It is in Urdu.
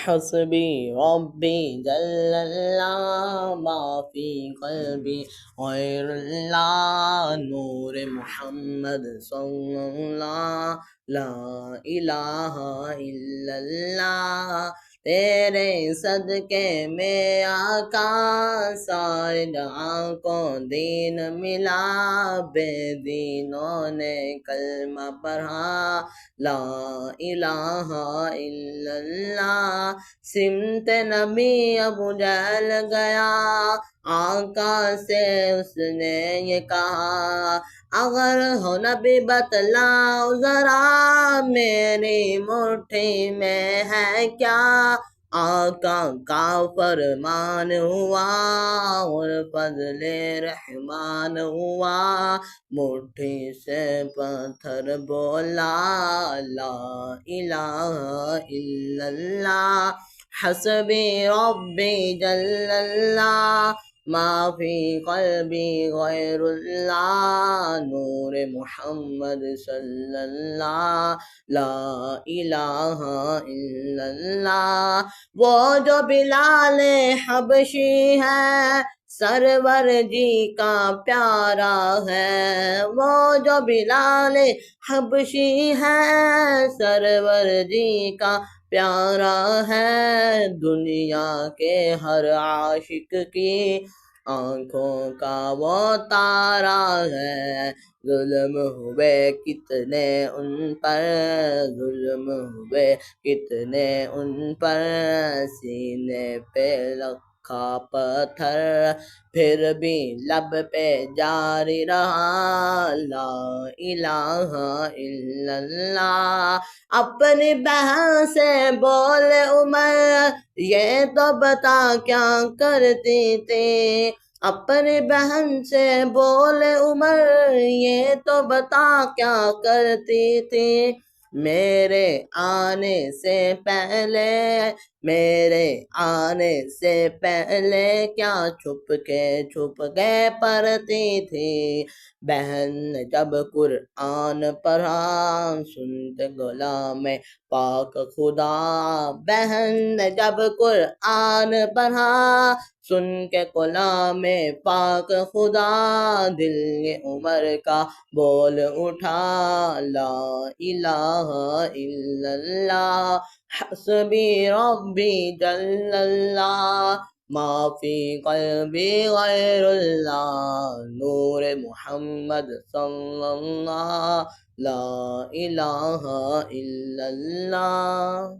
حسبی ربی جل اللہ ما فی قلبی غیر اللہ نور محمد صلی اللہ لا الہ الا اللہ تیرے صدقے میں آقا سارے جہاں کو دین ملا بے دینوں نے کلمہ پڑھا لا الہ الا اللہ سمت نبی ابو جہل گیا آقا سے اس نے یہ کہا اگر ہو نبی بتلاؤ ذرا میری مٹھی میں ہے کیا آقا کا فرمان ہوا اور فضل رحمان ہوا مٹھی سے پتھر بولا لا الہ الا اللہ حسبی ربی جل اللہ ما فی قلبی غیر اللہ نور محمد صلی اللہ لا الہ الا اللہ وہ جو بلال حبشی ہے سرور جی کا پیارا ہے وہ جو بلال حبشی ہے سرور جی کا پیارا ہے دنیا کے ہر عاشق کی آنکھوں کا وہ تارا ہے ظلم ہوئے کتنے ان پر ظلم ہوئے کتنے ان پر سینے پہ رکھا پتھر پھر بھی لب پہ جاری رہا لا الہ الا اللہ اپنی بہن سے بولے عمر یہ تو بتا کیا کرتی تھی اپنی بہن سے بولے عمر یہ تو بتا کیا کرتی تھی میرے آنے سے پہلے میرے آنے سے پہلے کیا چھپ کے پڑھتی تھی بہن نے جب قرآن پڑھا سنتے غلام پاک خدا بہن نے جب قرآن پڑھا سن کے غلام پاک خدا دل عمر کا بول اٹھا لا الہ الا اللہ حسبی ربی جل اللہ ما فی قلبی غیر اللہ نور محمد صلی اللہ لا الہ الا اللہ